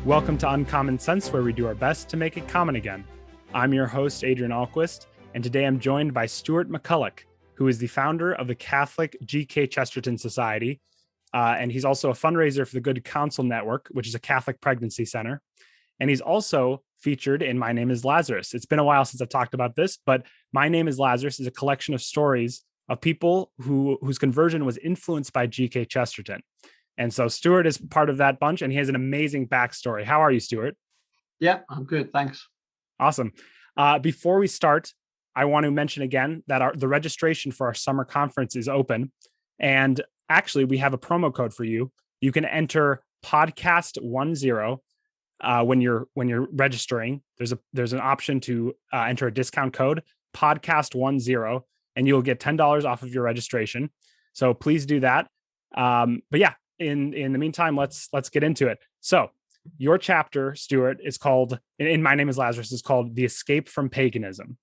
Welcome to Uncommon Sense, where we do our best to make it common again. I'm your host, Adrian Ahlquist, and today I'm joined by Stuart McCullough, who is the founder of the Catholic G.K. Chesterton Society, and he's also a fundraiser for the Good Counsel Network, which is a Catholic pregnancy center. And he's also featured in My Name is Lazarus. It's been a while since I've talked about this, but My Name is Lazarus is a collection of stories of people whose conversion was influenced by G.K. Chesterton. And so Stuart is part of that bunch, and he has an amazing backstory. How are you, Stuart? Yeah, I'm good. Thanks. Awesome. Before we start, I want to mention again that the registration for our summer conference is open. And actually, we have a promo code for you. You can enter podcast10 when you're registering. There's an option to enter a discount code, podcast10, and you'll get $10 off of your registration. So please do that. But yeah, in the meantime, let's get into it. So your chapter, Stuart, is called, in My Name is Lazarus, is called The Escape from Paganism.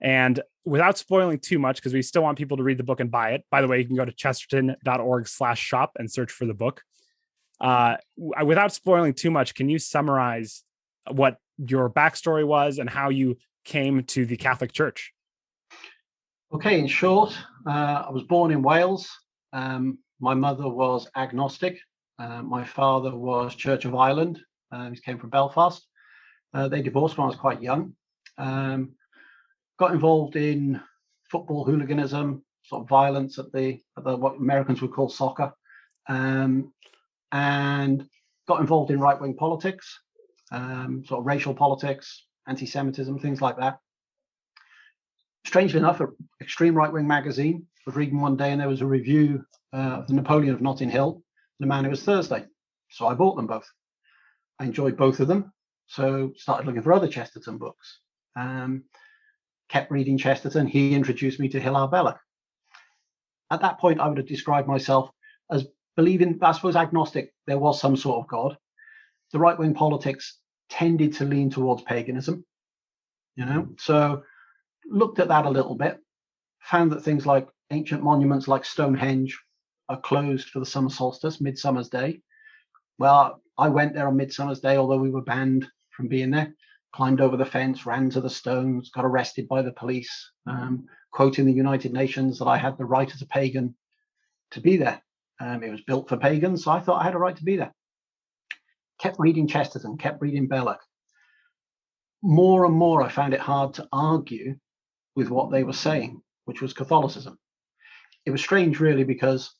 And without spoiling too much, because we still want people to read the book and buy it. By the way, you can go to chesterton.org/shop and search for the book. Without spoiling too much, can you summarize what your backstory was and how you came to the Catholic Church? Okay, in short, I was born in Wales. My mother was agnostic. My father was Church of Ireland. He came from Belfast. They divorced when I was quite young. Got involved in football hooliganism, sort of violence at the what Americans would call soccer, and got involved in right-wing politics, sort of racial politics, anti-Semitism, things like that. Strangely enough, an extreme right-wing magazine was reading one day, and there was a review of the Napoleon of Notting Hill, and the man, it was Thursday. So I bought them both. I enjoyed both of them, so started looking for other Chesterton books. Kept reading Chesterton. He introduced me to Hilaire Belloc. At that point, I would have described myself as believing, I suppose, agnostic. There was some sort of God. The right-wing politics tended to lean towards paganism, so looked at that a little bit, found that things like ancient monuments like Stonehenge are closed for the summer solstice, Midsummer's Day. Well, I went there on Midsummer's Day, although we were banned from being there. Climbed over the fence, ran to the stones, got arrested by the police, quoting the United Nations that I had the right as a pagan to be there. It was built for pagans, so I thought I had a right to be there. Kept reading Chesterton, kept reading Belloc. More and more, I found it hard to argue with what they were saying, which was Catholicism. It was strange, really, because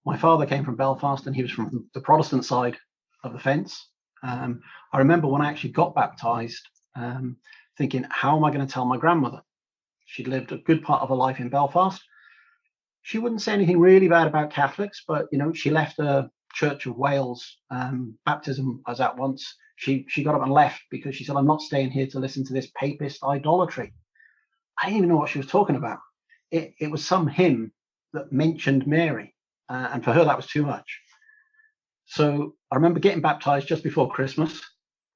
my father came from Belfast and he was from the Protestant side of the fence. I remember when I actually got baptized, thinking, how am I going to tell my grandmother? She'd lived a good part of her life in Belfast. She wouldn't say anything really bad about Catholics, but she left a Church of Wales baptism I was at once. She got up and left because she said, I'm not staying here to listen to this papist idolatry. I didn't even know what she was talking about. It was some hymn that mentioned Mary, and for her that was too much. So I remember getting baptized just before Christmas,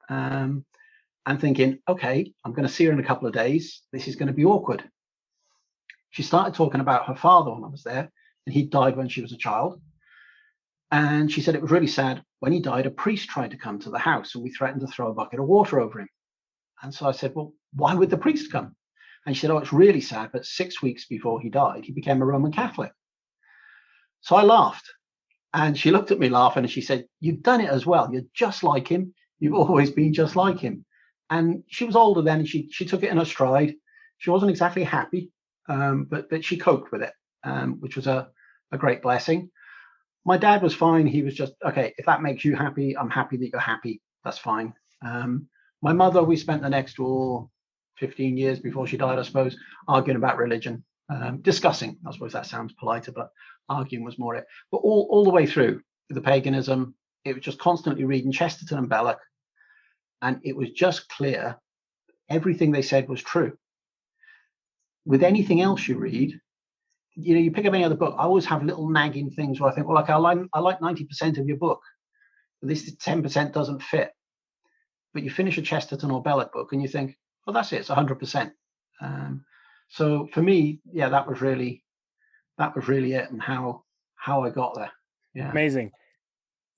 and thinking, okay, I'm going to see her in a couple of days. This is going to be awkward. She started talking about her father when I was there, and he died when she was a child. And she said it was really sad. When he died, a priest tried to come to the house, and we threatened to throw a bucket of water over him. And so I said, well, why would the priest come? And she said, oh, it's really sad, but 6 weeks before he died, he became a Roman Catholic. So I laughed. And she looked at me laughing, and she said, you've done it as well. You're just like him. You've always been just like him. And she was older then, and she took it in her stride. She wasn't exactly happy, but she coped with it, which was a great blessing. My dad was fine. He was just, okay, if that makes you happy, I'm happy that you're happy. That's fine. My mother, we spent the next 15 years before she died, I suppose, arguing about religion, discussing. I suppose that sounds politer, but arguing was more it. But all the way through the paganism, it was just constantly reading Chesterton and Belloc. And it was just clear everything they said was true. With anything else you read, you pick up any other book, I always have little nagging things where I think, well, okay, I like 90% of your book, but this 10% doesn't fit. But you finish a Chesterton or Belloc book and you think, well, that's it, it's 100%. So for me, yeah, that was really it, and how I got there. Yeah. Amazing.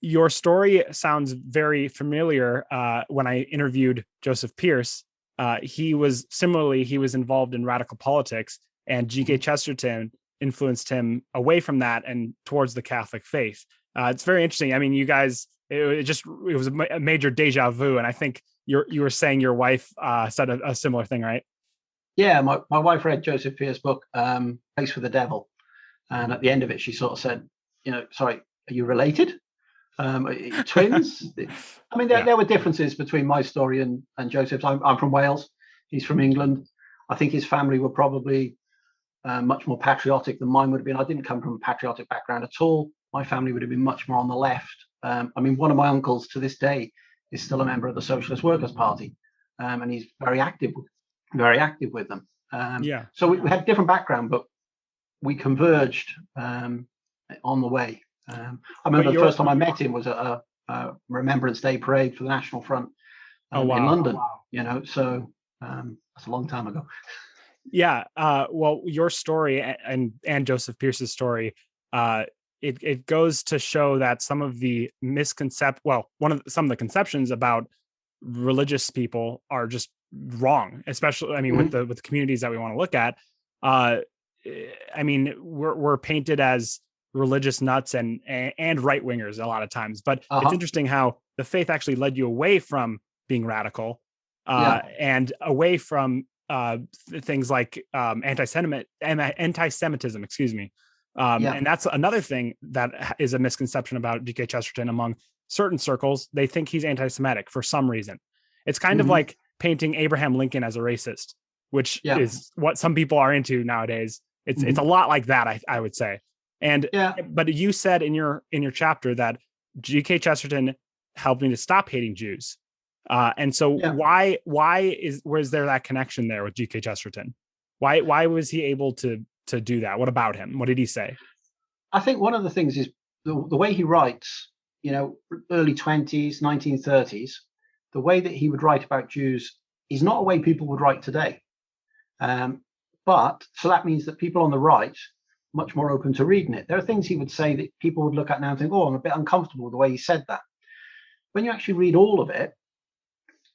Your story sounds very familiar. When I interviewed Joseph Pierce, he was involved in radical politics, and G.K. Chesterton influenced him away from that and towards the Catholic faith. It's very interesting. I mean, you guys, it was a major deja vu, and I think you were saying your wife said a similar thing, right? Yeah, my wife read Joseph Pierce's book, Place for the Devil, and at the end of it, she sort of said, sorry, are you related? Are you twins? I mean, there were differences between my story and Joseph's. I'm from Wales. He's from England. I think his family were probably much more patriotic than mine would have been. I didn't come from a patriotic background at all. My family would have been much more on the left. I mean, one of my uncles to this day is still a member of the Socialist Workers' Party, and he's very active with them. So we had different background, but we converged on the way. I remember the first time I met him was at a Remembrance Day parade for the National Front in London. So that's a long time ago. Yeah. Well, your story and Joseph Pierce's story, it goes to show that some of the some of the conceptions about religious people are just wrong, especially, I mean, with the communities that we want to look at. I mean, we're painted as religious nuts and right wingers a lot of times, but it's interesting how the faith actually led you away from being radical and away from things like anti-Semitism, excuse me. And that's another thing that is a misconception about G.K. Chesterton among certain circles. They think he's anti-Semitic for some reason. It's kind of like painting Abraham Lincoln as a racist, which is what some people are into nowadays. It's a lot like that, I would say. And but you said in your chapter that G.K. Chesterton helped me to stop hating Jews. And so why was there that connection there with G.K. Chesterton? Why was he able to do that? What about him? What did he say? I think one of the things is the way he writes, early 20s, 1930s, the way that he would write about Jews is not a way people would write today. But so that means that people on the right much more open to reading it. There are things he would say that people would look at now and think, oh, I'm a bit uncomfortable with the way he said that. When you actually read all of it,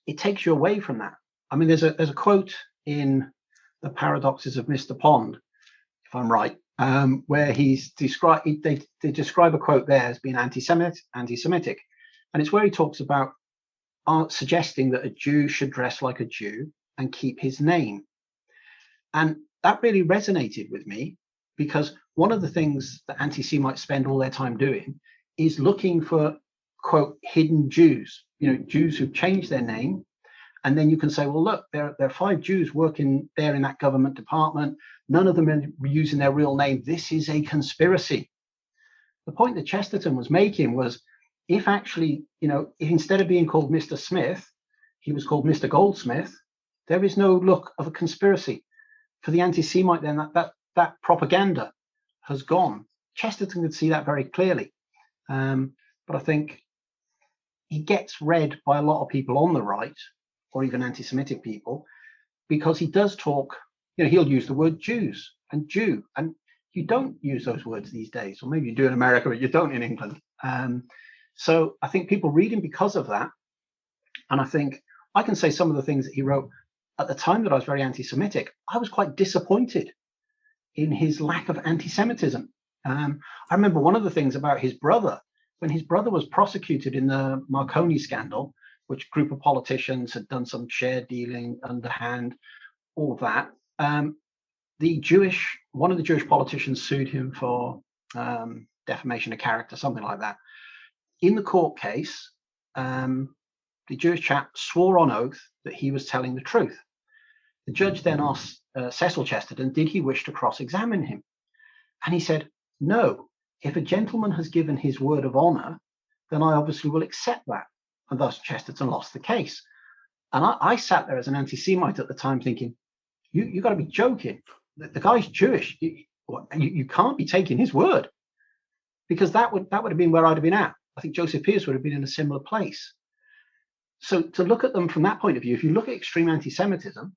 it takes you away from that. I mean, there's a quote in The Paradoxes of Mr. Pond, if I'm right, where they describe a quote there as being anti-Semitic, and it's where he talks about suggesting that a Jew should dress like a Jew and keep his name. And that really resonated with me, because one of the things that anti-Semites spend all their time doing is looking for, quote, hidden Jews, Jews who've changed their name. And then you can say, well, look, there are 5 Jews working there in that government department. None of them are using their real name. This is a conspiracy. The point that Chesterton was making was, if actually, if instead of being called Mr. Smith, he was called Mr. Goldsmith, there is no look of a conspiracy. For the anti-Semite, then that propaganda has gone. Chesterton could see that very clearly. But I think he gets read by a lot of people on the right, or even anti-Semitic people, because he does talk, he'll use the word Jews and Jew, and you don't use those words these days, or maybe you do in America, but you don't in England. So I think people read him because of that. And I think I can say some of the things that he wrote at the time that I was very anti-Semitic. I was quite disappointed in his lack of anti-Semitism. I remember one of the things about his brother, when his brother was prosecuted in the Marconi scandal, which group of politicians had done some share dealing, underhand, all of that. One of the Jewish politicians sued him for defamation of character, something like that. In the court case, the Jewish chap swore on oath that he was telling the truth. The judge then asked Cecil Chesterton, did he wish to cross-examine him? And he said, no, if a gentleman has given his word of honor, then I obviously will accept that. And thus Chesterton lost the case. And I sat there as an anti-Semite at the time thinking, you got to be joking. The guy's Jewish. You can't be taking his word. Because that would have been where I'd have been at. I think Joseph Pierce would have been in a similar place. So to look at them from that point of view, if you look at extreme anti-Semitism,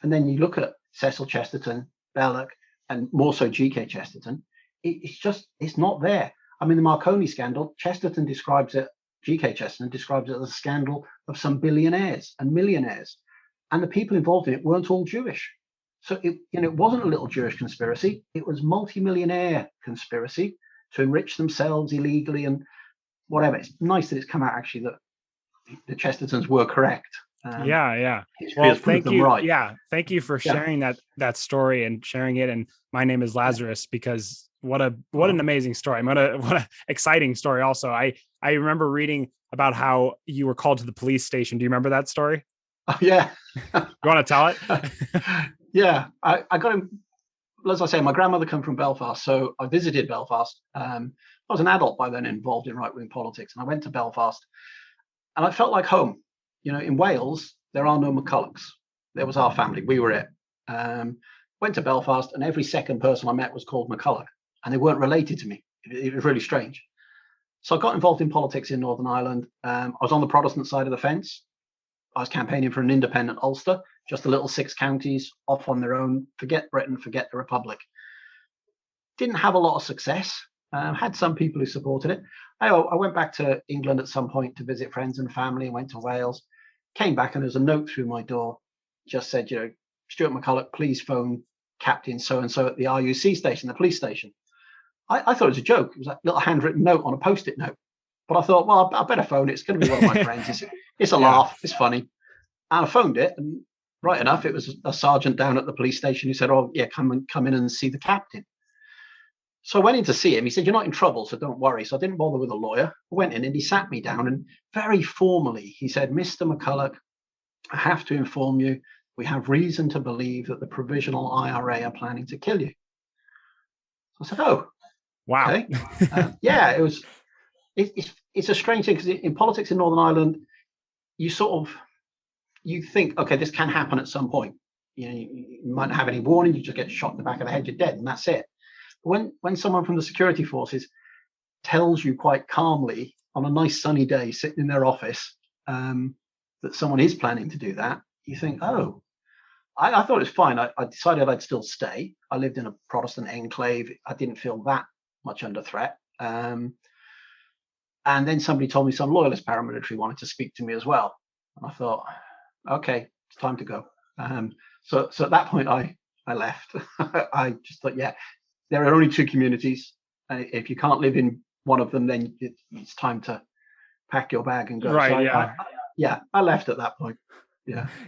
and then you look at Cecil Chesterton, Belloc, and more so G.K. Chesterton, it's not there. I mean, the Marconi scandal, Chesterton describes it, G.K. Chesterton describes it as a scandal of some billionaires and millionaires. And the people involved in it weren't all Jewish. So it wasn't a little Jewish conspiracy. It was multi-millionaire conspiracy to enrich themselves illegally and whatever. It's nice that it's come out actually that the Chestertons were correct. Yeah. Well, thank you. Right. Yeah. Thank you for sharing that story and sharing it. And my name is Lazarus, because what an amazing story. What an exciting story. Also, I remember reading about how you were called to the police station. Do you remember that story? Yeah. You want to tell it? Yeah. I got him. As I say, my grandmother come from Belfast, so I visited Belfast. I was an adult by then involved in right-wing politics, and I went to Belfast, and I felt like home. In Wales, there are no McCulloughs. There was our family. We were it. Went to Belfast, and every second person I met was called McCullough, and they weren't related to me. It was really strange. So I got involved in politics in Northern Ireland. I was on the Protestant side of the fence. I was campaigning for an independent Ulster, just the little 6 counties off on their own. Forget Britain, forget the Republic. Didn't have a lot of success. Had some people who supported it. I went back to England at some point to visit friends and family, and went to Wales. Came back, and there's a note through my door, just said, Stuart McCullough, please phone Captain so-and-so at the RUC station, the police station. I thought it was a joke. It was a little handwritten note on a Post-it note. But I thought, well, I better phone it. It's going to be one of my friends. It's a laugh. It's funny. And I phoned it, and right enough, it was a sergeant down at the police station who said, oh, yeah, come in and see the captain. So I went in to see him. He said, you're not in trouble, so don't worry. So I didn't bother with a lawyer. I went in, and he sat me down, and very formally, he said, Mr. McCullough, I have to inform you, we have reason to believe that the Provisional IRA are planning to kill you. So I said, oh, wow. Okay. Yeah, it was. It's a strange thing, because in politics in Northern Ireland, you think, okay, this can happen at some point. You might not have any warning. You just get shot in the back of the head, you're dead, and that's it. But when someone from the security forces tells you quite calmly on a nice sunny day, sitting in their office, that someone is planning to do that, you think, oh. I thought it was fine. I decided I'd still stay. I lived in a Protestant enclave. I didn't feel that much under threat. And then somebody told me some loyalist paramilitary wanted to speak to me as well. And I thought, okay, it's time to go. So at that point, I left. I just thought, yeah, there are only 2 communities. If you can't live in one of them, then it's time to pack your bag and go. Right. So I left at that point.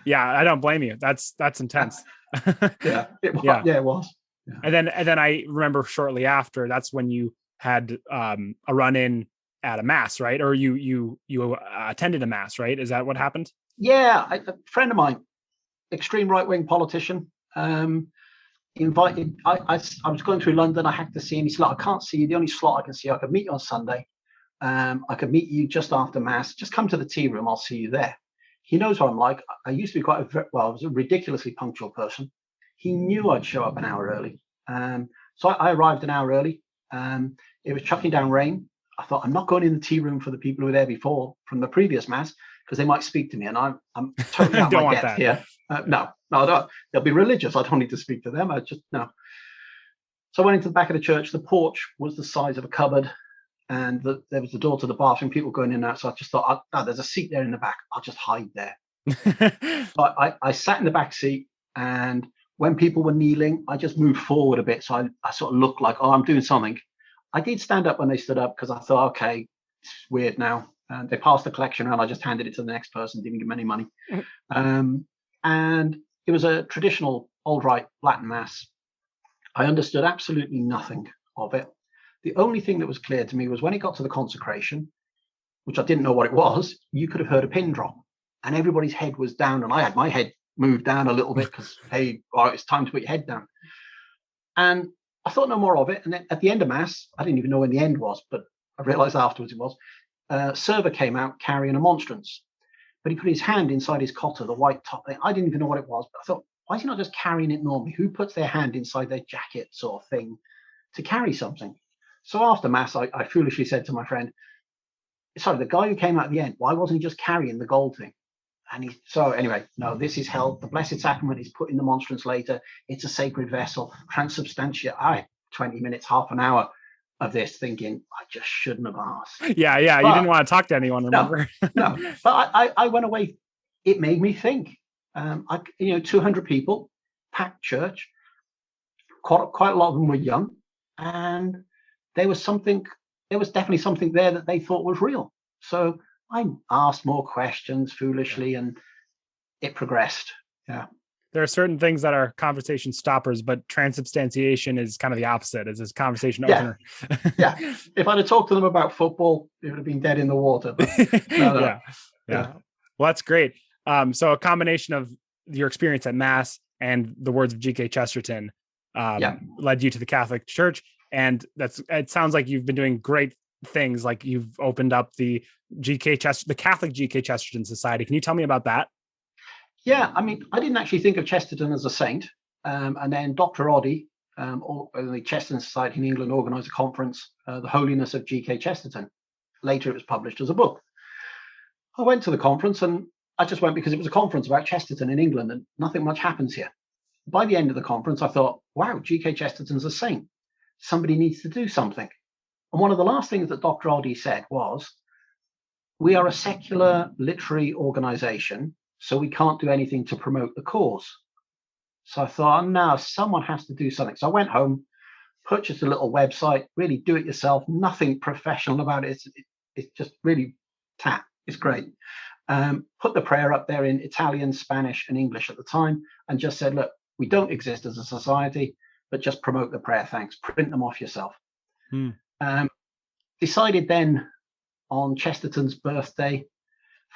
Yeah, I don't blame you. That's intense. It was. Yeah. And then I remember shortly after, that's when you had a run-in at a mass, right? Or you attended a mass, right? Is that what happened? Yeah, a friend of mine, extreme right-wing politician, invited. I was going through London. I had to see him. He said, "Look, I can't see you. The only slot I can see, I could meet you on Sunday. I could meet you just after mass. Just come to the tea room. I'll see you there." He knows what I'm like. I used to be I was a ridiculously punctual person. He knew I'd show up an hour early. So I arrived an hour early. It was chucking down rain. I thought, I'm not going in the tea room for the people who were there before from the previous mass, because they might speak to me, and I'm totally out of my depth here. No, I don't. They'll be religious. I don't need to speak to them. No. So I went into the back of the church. The porch was the size of a cupboard, and there was the door to the bathroom, people going in and out. So I just thought, there's a seat there in the back. I'll just hide there. So I sat in the back seat, and when people were kneeling, I just moved forward a bit. So I sort of looked like, I'm doing something. I did stand up when they stood up, because I thought, okay, it's weird now. They passed the collection around. I just handed it to the next person, didn't give them any money. And it was a traditional old rite Latin mass. I understood absolutely nothing of it. The only thing that was clear to me was when it got to the consecration, which I didn't know what it was, you could have heard a pin drop, and everybody's head was down, and I had my head moved down a little bit, because, hey, it's time to put your head down. And I thought no more of it. And then at the end of mass, I didn't even know when the end was, but I realized afterwards it was. Server came out carrying a monstrance, but he put his hand inside his cotter, the white top thing. I didn't even know what it was, but I thought, why is he not just carrying it normally? Who puts their hand inside their jacket sort of thing to carry something? So after mass, I foolishly said to my friend, sorry, the guy who came out at the end, why wasn't he just carrying the gold thing? And so anyway, no, this is held. The Blessed Sacrament is put in the monstrance later. It's a sacred vessel, transubstantiate. 20 minutes, half an hour. of this thinking, I just shouldn't have asked. Yeah. You didn't want to talk to anyone, remember? No. But I went away. It made me think. 200 people, packed church. Quite a lot of them were young, and there was definitely something there that they thought was real. So I asked more questions foolishly, and it progressed. Yeah. There are certain things that are conversation stoppers, but transubstantiation is kind of the opposite. It's this conversation opener. Yeah. If I'd have talked to them about football, it would have been dead in the water. But no. Yeah. Well, that's great. So a combination of your experience at Mass and the words of G.K. Chesterton led you to the Catholic Church. And it sounds like you've been doing great things. Like you've opened up the Catholic G.K. Chesterton Society. Can you tell me about that? Yeah, I mean, I didn't actually think of Chesterton as a saint. And then Dr. Oddie, or the Chesterton Society in England, organized a conference, The Holiness of G.K. Chesterton. Later, it was published as a book. I went to the conference, and I just went because it was a conference about Chesterton in England, and nothing much happens here. By the end of the conference, I thought, wow, G.K. Chesterton's a saint. Somebody needs to do something. And one of the last things that Dr. Oddie said was, we are a secular literary organization, so we can't do anything to promote the cause. So I thought, now someone has to do something. So I went home, purchased a little website, really do it yourself, nothing professional about it. It's just really tap. It's great. Put the prayer up there in Italian, Spanish, and English at the time, and just said, look, we don't exist as a society, but just promote the prayer, thanks. Print them off yourself. Decided then on Chesterton's birthday,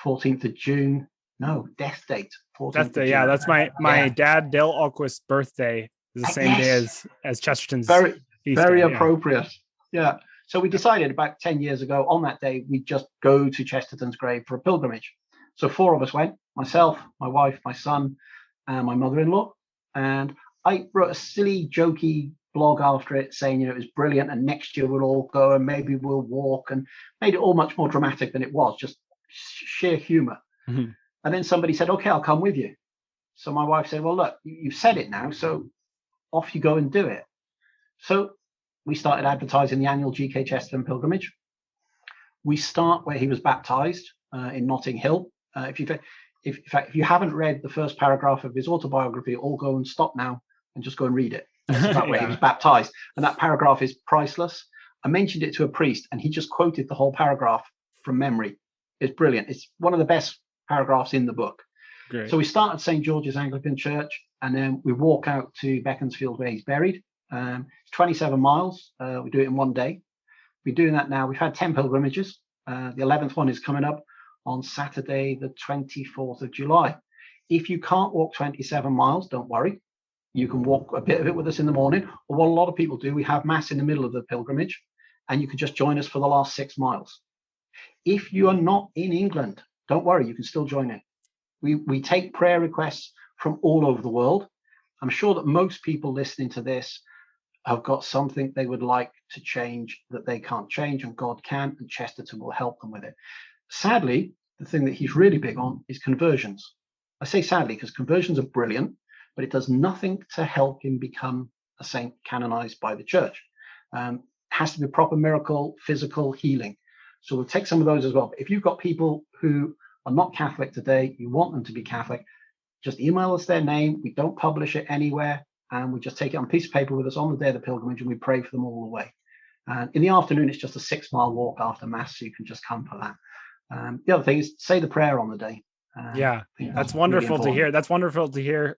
14th of June, no, death date. Death day, yeah. That's my dad, Dale Alquist's birthday is the same day as Chesterton's. Very appropriate. Yeah. So we decided about 10 years ago on that day, we'd just go to Chesterton's grave for a pilgrimage. So 4 of us went, myself, my wife, my son, and my mother-in-law. And I wrote a silly, jokey blog after it saying, it was brilliant. And next year we'll all go and maybe we'll walk, and made it all much more dramatic than it was, just sheer humor. Mm-hmm. And then somebody said, okay, I'll come with you. So my wife said, well, look, you've said it now, so off you go and do it. So we started advertising the annual G.K. Chesterton pilgrimage. We start where he was baptized in Notting Hill. In fact, if you haven't read the first paragraph of his autobiography, all go and stop now and just go and read it. It's about where he was baptized. And that paragraph is priceless. I mentioned it to a priest, and he just quoted the whole paragraph from memory. It's brilliant. It's one of the best paragraphs in the book. Great. So we start at St. George's Anglican Church, and then we walk out to Beaconsfield where he's buried. It's 27 miles. We do it in one day. We're doing that now. We've had 10 pilgrimages. The 11th one is coming up on Saturday, the 24th of July. If you can't walk 27 miles, don't worry. You can walk a bit of it with us in the morning. Or what a lot of people do, we have Mass in the middle of the pilgrimage, and you can just join us for the last 6 miles. If you are not in England, don't worry, you can still join in. We take prayer requests from all over the world. I'm sure that most people listening to this have got something they would like to change that they can't change, and God can, and Chesterton will help them with it. Sadly, the thing that he's really big on is conversions. I say sadly because conversions are brilliant, but it does nothing to help him become a saint canonized by the church. It has to be a proper miracle, physical healing. So we'll take some of those as well. But if you've got people who are not Catholic today, you want them to be Catholic, just email us their name. We don't publish it anywhere, and we just take it on a piece of paper with us on the day of the pilgrimage, and we pray for them all the way. And in the afternoon, it's just a 6-mile walk after Mass, so you can just come for that. The other thing is say the prayer on the day. That's wonderful to hear. That's wonderful to hear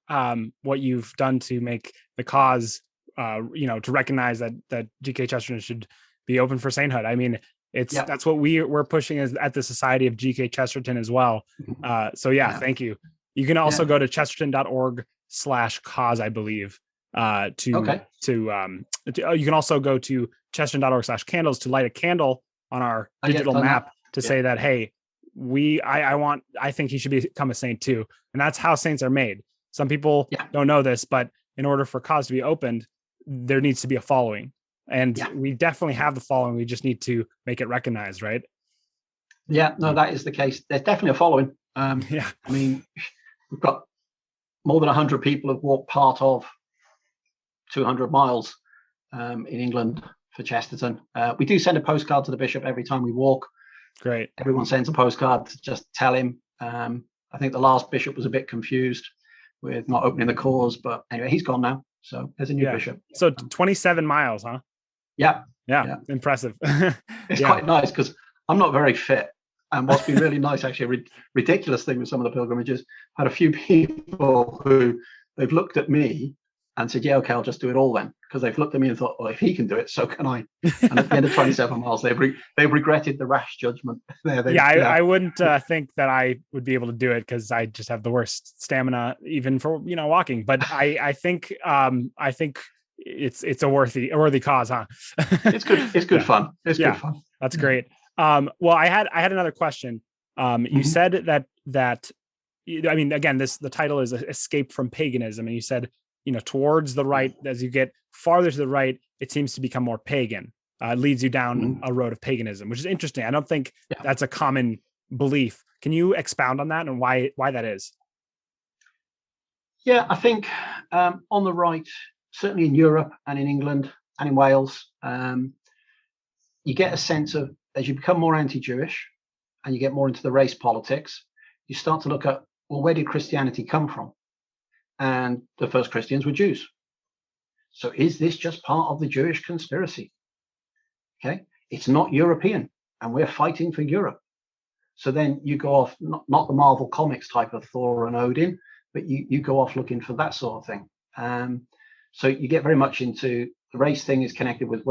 what you've done to make the cause, to recognize that G.K. Chesterton should be open for sainthood. I mean, that's what we're pushing at the Society of G.K. Chesterton as well. Thank you. You can also go to chesterton.org/cause, I believe. You can also go to chesterton.org/candles to light a candle on our digital map to say that, hey, I think he should become a saint too. And that's how saints are made. Some people don't know this, but in order for cause to be opened, there needs to be a following. And we definitely have the following. We just need to make it recognized, right? Yeah, no, that is the case. There's definitely a following. I mean, we've got more than 100 people have walked part of 200 miles in England for Chesterton. We do send a postcard to the bishop every time we walk. Great. Everyone sends a postcard to just tell him. I think the last bishop was a bit confused with not opening the cause, but anyway, he's gone now. So there's a new bishop. So 27 miles, huh? Yeah. Impressive. It's quite nice because I'm not very fit. And what's been really nice, actually, a ridiculous thing with some of the pilgrimages, I had a few people who they've looked at me and said, yeah, okay, I'll just do it all then. Because they've looked at me and thought, well, if he can do it, so can I. And at the end of 27 miles, they've regretted the rash judgment. I wouldn't think that I would be able to do it because I just have the worst stamina, even for walking. But I think it's a worthy cause, huh? It's good. It's good fun. It's good fun. That's great. Well, I had another question. You said that I mean, again, the title is Escape from Paganism, and you said, towards the right, as you get farther to the right, it seems to become more pagan. It leads you down a road of paganism, which is interesting. I don't think that's a common belief. Can you expound on that and why that is? Yeah, I think on the right, certainly in Europe and in England and in Wales, you get a sense of, as you become more anti-Jewish and you get more into the race politics, you start to look at, well, where did Christianity come from? And the first Christians were Jews. So is this just part of the Jewish conspiracy? Okay, it's not European, and we're fighting for Europe. So then you go off, not the Marvel Comics type of Thor and Odin, but you go off looking for that sort of thing. So you get very much into the race thing is connected with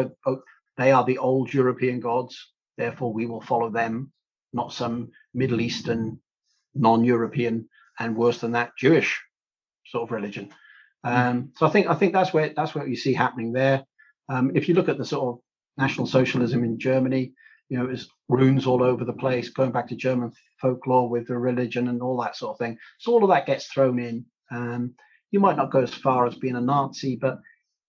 they are the old European gods, therefore we will follow them, not some Middle Eastern, non-European, and worse than that, Jewish sort of religion. So I think that's what you see happening there. If you look at the sort of National Socialism in Germany, there's runes all over the place, going back to German folklore with the religion and all that sort of thing. So all of that gets thrown in. You might not go as far as being a Nazi, but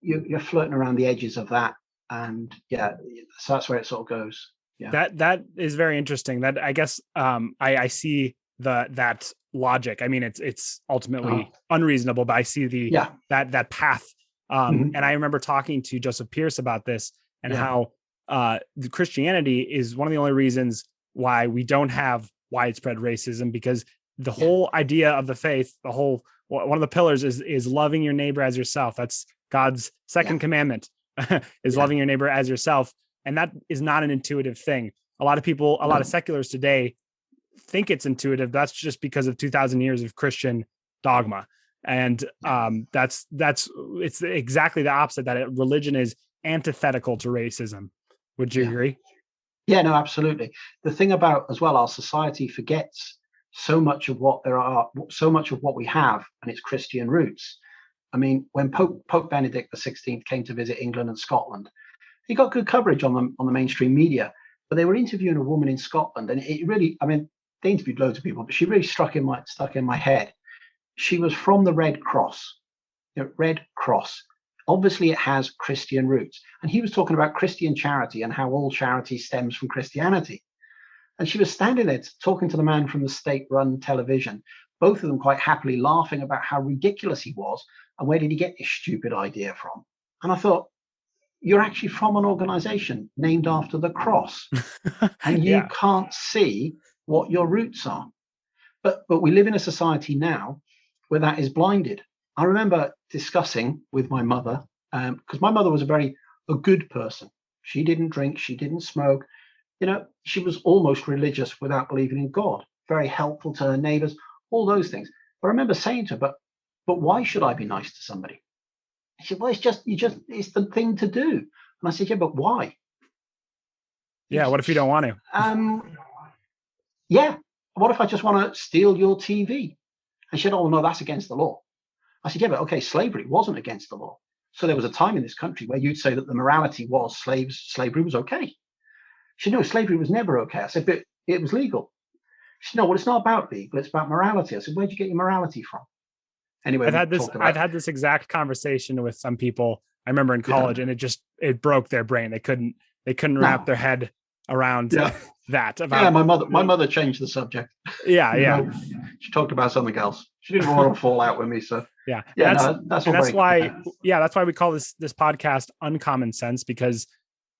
you're flirting around the edges of that. And so that's where it sort of goes. Yeah. That is very interesting. That I guess I see that logic. I mean, it's ultimately unreasonable, but I see that path. And I remember talking to Joseph Pierce about this and how the Christianity is one of the only reasons why we don't have widespread racism, because the whole idea of the faith, one of the pillars is loving your neighbor as yourself. That's God's second commandment is loving your neighbor as yourself. And that is not an intuitive thing. A lot of seculars today think it's intuitive. That's just because of 2,000 years of Christian dogma. And it's exactly the opposite, that religion is antithetical to racism. Would you agree? Yeah, no, absolutely. The thing about as well, our society forgets so much of what we have and its Christian roots. I mean, when Pope Benedict XVI came to visit England and Scotland, he got good coverage on the mainstream media, but they were interviewing a woman in Scotland, and it really, I mean, they interviewed loads of people, but she really stuck in my head. She was from the Red Cross. Red Cross. Obviously, it has Christian roots. And he was talking about Christian charity and how all charity stems from Christianity. And she was standing there talking to the man from the state-run television, both of them quite happily laughing about how ridiculous he was and where did he get this stupid idea from. And I thought, you're actually from an organization named after the cross, and you can't see what your roots are. But we live in a society now where that is blinded. I remember discussing with my mother, because my mother was a good person. She didn't drink, she didn't smoke. She was almost religious without believing in God, very helpful to her neighbors, all those things. But I remember saying to her, but why should I be nice to somebody? She said, well, it's the thing to do. And I said, yeah, but why? Yeah, what if you don't want to? Yeah, what if I just want to steal your TV? And she said, oh, no, that's against the law. I said, yeah, but okay, slavery wasn't against the law. So there was a time in this country where you'd say that the morality was slavery was okay. She said, no, slavery was never okay. I said, but it was legal. She said, no, well, it's not about legal, it's about morality. I said, where'd you get your morality from? Anyway, I've had this exact conversation with some people. I remember in college, and it broke their brain. They couldn't wrap their head around that. My mother changed the subject. Yeah. She talked about something else. She didn't want to fall out with me. So that's why we call this podcast Uncommon Sense, because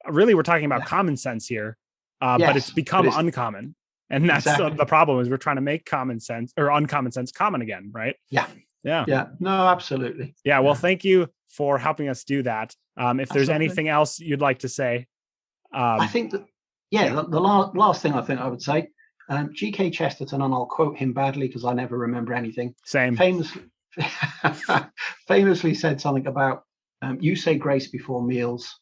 really we're talking about Yeah. common sense here, Yes, but it's become but it's- uncommon. And that's Exactly. the problem, is we're trying to make common sense or uncommon sense common again, right? Yeah. Yeah. Yeah. No, absolutely. Yeah. Well, thank you for helping us do that. If That's there's lovely. anything else you'd like to say, I think that, yeah, the last thing I think I would say, G.K. Chesterton, and I'll quote him badly because I never remember anything, same. famously said something about, you say grace before meals.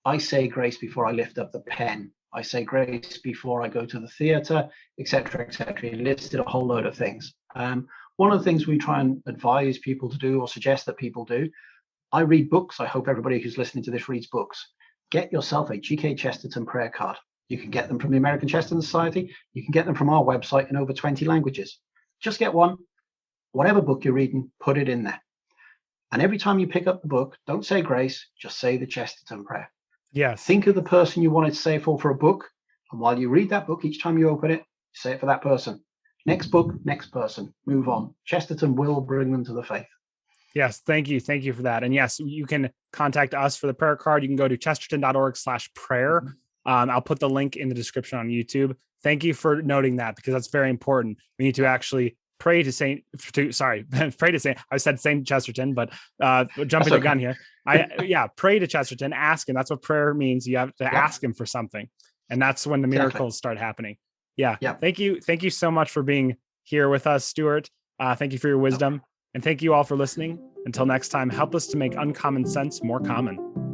I say grace before I lift up the pen. I say grace before I go to the theatre, etc., etc. He listed a whole load of things. One of the things we try and advise people to do, or suggest that people do, I read books. I hope everybody who's listening to this reads books. Get yourself a G.K. Chesterton prayer card. You can get them from the American Chesterton Society. You can get them from our website in over 20 languages. Just get one. Whatever book you're reading, put it in there. And every time you pick up the book, don't say grace, just say the Chesterton prayer. Yes. Think of the person you wanted to say for a book. And while you read that book, each time you open it, say it for that person. Next book, next person. Move on. Chesterton will bring them to the faith. Yes. Thank you. Thank you for that. And yes, you can contact us for the prayer card. You can go to chesterton.org/prayer. I'll put the link in the description on YouTube. Thank you for noting that, because that's very important. We need to actually pray to Saint I said Saint Chesterton, but jumping the gun here. Pray to Chesterton, ask him. That's what prayer means. You have to ask him for something. And that's when the miracles start happening. Yeah. Thank you. Thank you so much for being here with us, Stuart. Thank you for your wisdom. And thank you all for listening. Until next time, help us to make uncommon sense more common.